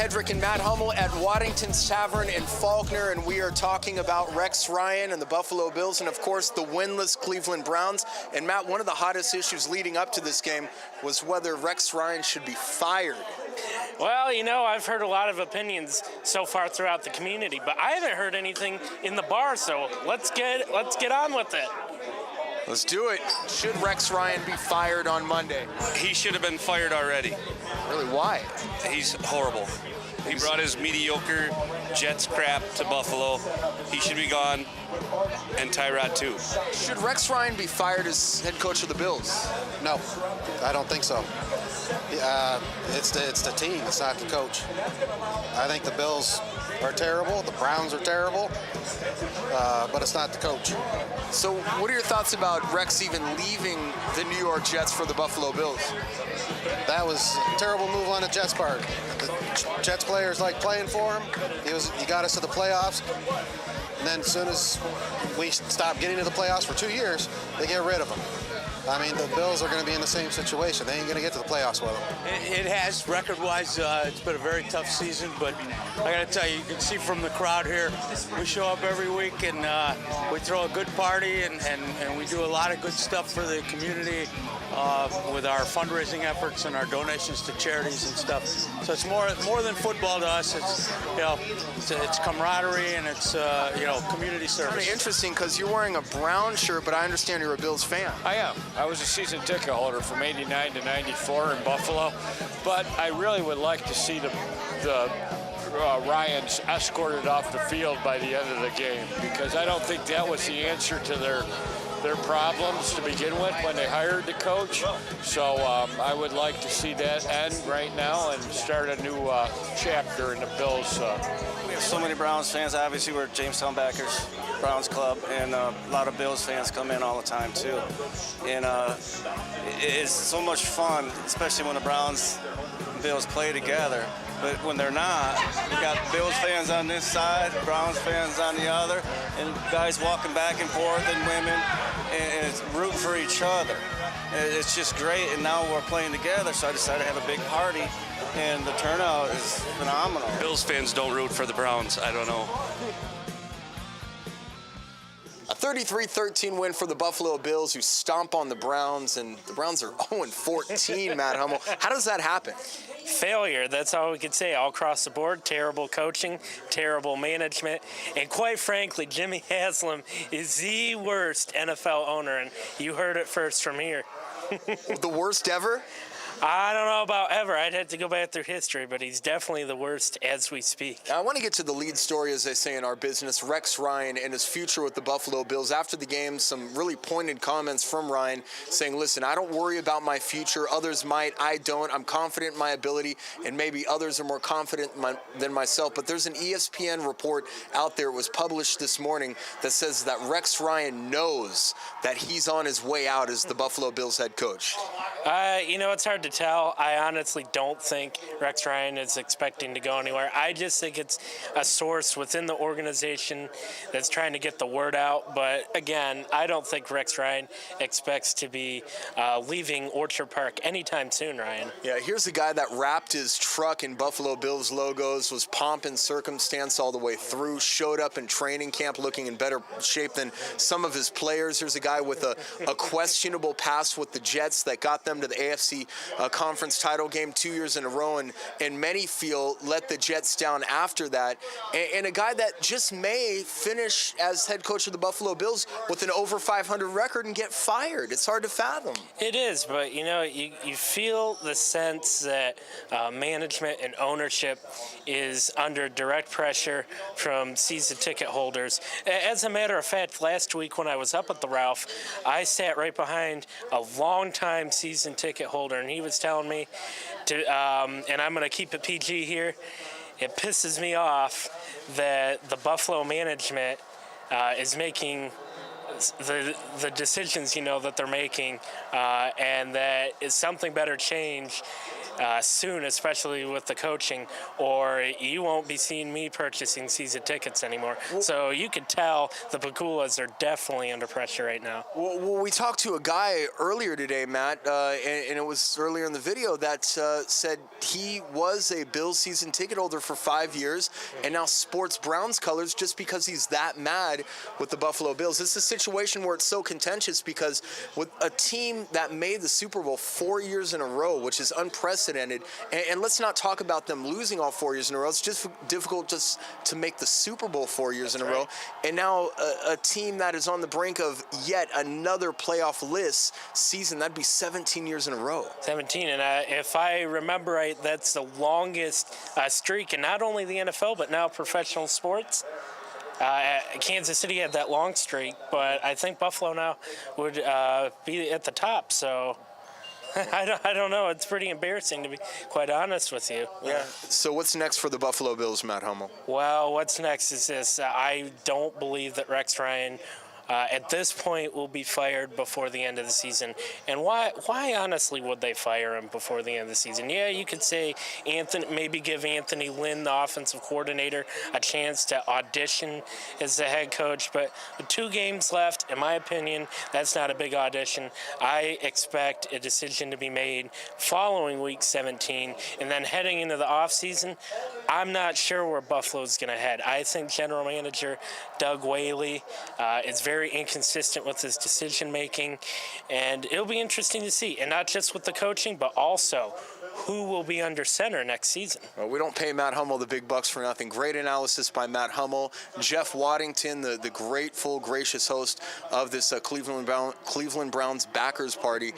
Hedrick and Matt Hummel at Waddington's Tavern in Faulkner, and we are talking about Rex Ryan and the Buffalo Bills and, of course, the winless Cleveland Browns. And, Matt, one of the hottest issues leading up to this game was whether Rex Ryan should be fired. Well, you know, I've heard a lot of opinions so far throughout the community, but I haven't heard anything in the bar, so let's get on with it. Let's do it. Should Rex Ryan be fired on Monday? He should have been fired already. Really, why? He's horrible. He brought his mediocre Jets crap to Buffalo. He should be gone, and Tyrod too. Should Rex Ryan be fired as head coach of the Bills? No, I don't think so. It's the team, it's not the coach. I think the Bills are terrible, the Browns are terrible, but it's not the coach. So what are your thoughts about Rex even leaving the New York Jets for the Buffalo Bills? That was a terrible move on the Jets' part. The Jets players like playing for him. He got us to the playoffs. And then as soon as we stopped getting to the playoffs for 2 years, they get rid of him. I mean, the Bills are going to be in the same situation. They ain't going to get to the playoffs with them. It has, record-wise, it's been a very tough season, but I got to tell you can see from the crowd here, we show up every week and we throw a good party and we do a lot of good stuff for the community with our fundraising efforts and our donations to charities and stuff. So it's more than football to us. It's, you know, it's camaraderie and it's community service. Kind of interesting because you're wearing a brown shirt, but I understand you're a Bills fan. I am. I was a season ticket holder from '89 to '94 in Buffalo, but I really would like to see the Ryans escorted off the field by the end of the game, because I don't think that was the answer to their problems to begin with when they hired the coach. So I would like to see that end right now and start a new chapter in the Bills. We have so many Browns fans. Obviously, we're Jamestown backers, Browns club, and a lot of Bills fans come in all the time too. And it's so much fun, especially when the Browns and Bills play together. But when they're not, we got Bills fans on this side, Browns fans on the other, and guys walking back and forth, and women, and it's root for each other. It's just great, and now we're playing together, so I decided to have a big party, and the turnout is phenomenal. Bills fans don't root for the Browns, I don't know. A 33-13 win for the Buffalo Bills, who stomp on the Browns, and the Browns are 0-14, Matt Hummel. How does that happen? Failure, that's all we could say, all across the board. Terrible coaching, terrible management, and quite frankly, Jimmy Haslam is the worst NFL owner, and you heard it first from here. The worst ever? I don't know about ever. I'd have to go back through history, but he's definitely the worst as we speak. Now, I want to get to the lead story, as they say in our business, Rex Ryan and his future with the Buffalo Bills. After the game, some really pointed comments from Ryan saying, listen, I don't worry about my future. Others might. I don't. I'm confident in my ability, and maybe others are more confident than myself. But there's an ESPN report out there, it was published this morning, that says that Rex Ryan knows that he's on his way out as the Buffalo Bills head coach. It's hard to tell. I honestly don't think Rex Ryan is expecting to go anywhere. I just think it's a source within the organization that's trying to get the word out. But again, I don't think Rex Ryan expects to be leaving Orchard Park anytime soon, Ryan. Yeah, here's a guy that wrapped his truck in Buffalo Bills logos, was pomp and circumstance all the way through, showed up in training camp looking in better shape than some of his players. Here's a guy with a questionable past with the Jets that got them to the AFC conference title game 2 years in a row, and many feel let the Jets down after that. And a guy that just may finish as head coach of the Buffalo Bills with an over 500 record and get fired. It's hard to fathom. It is, but you feel the sense that management and ownership is under direct pressure from season ticket holders. As a matter of fact, last week when I was up at the Ralph, I sat right behind a longtime season ticket holder, and he was telling me to, and I'm going to keep it PG here, it pisses me off that the Buffalo management is making the decisions that they're making, and that is something better change soon, especially with the coaching, or you won't be seeing me purchasing season tickets anymore. So you could tell the Pakulas are definitely under pressure right now. Well, we talked to a guy earlier today, Matt, and it was earlier in the video that said he was a Bills season ticket holder for 5 years and now sports Browns colors just because he's that mad with the Buffalo Bills. It's a situation where it's so contentious because with a team that made the Super Bowl 4 years in a row, which is unprecedented, and let's not talk about them losing all 4 years in a row. It's just difficult just to make the Super Bowl 4 years in a row. And now a team that is on the brink of yet another playoff list season, that'd be 17 years in a row. 17, and if I remember right, that's the longest streak in not only the NFL, but now professional sports. Kansas City had that long streak, but I think Buffalo now would be at the top, so I don't know. It's pretty embarrassing, to be quite honest with you. Yeah. So what's next for the Buffalo Bills, Matt Hummel? Well, what's next is this. I don't believe that Rex Ryan at this point will be fired before the end of the season. And why honestly would they fire him before the end of the season? Yeah, you could say maybe give Anthony Lynn, the offensive coordinator, a chance to audition as the head coach. But with 2 games left, in my opinion, that's not a big audition. I expect a decision to be made following week 17. And then heading into the offseason, I'm not sure where Buffalo's going to head. I think general manager Doug Whaley is very inconsistent with his decision making, and it'll be interesting to see, and not just with the coaching, but also who will be under center next season. Well, we don't pay Matt Hummel the big bucks for nothing. Great analysis by Matt Hummel. Jeff Waddington, the grateful, gracious host of this Cleveland Browns backers party.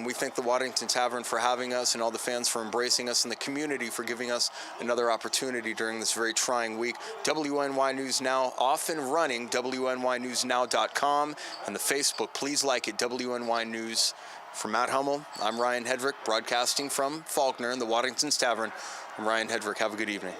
We thank the Waddington Tavern for having us and all the fans for embracing us and the community for giving us another opportunity during this very trying week. WNY News Now off and running, WNYNewsNow.com, and the Facebook. Please like it, WNY News. For Matt Hummel, I'm Ryan Hedrick, broadcasting from Faulkner in the Waddington's Tavern. I'm Ryan Hedrick. Have a good evening.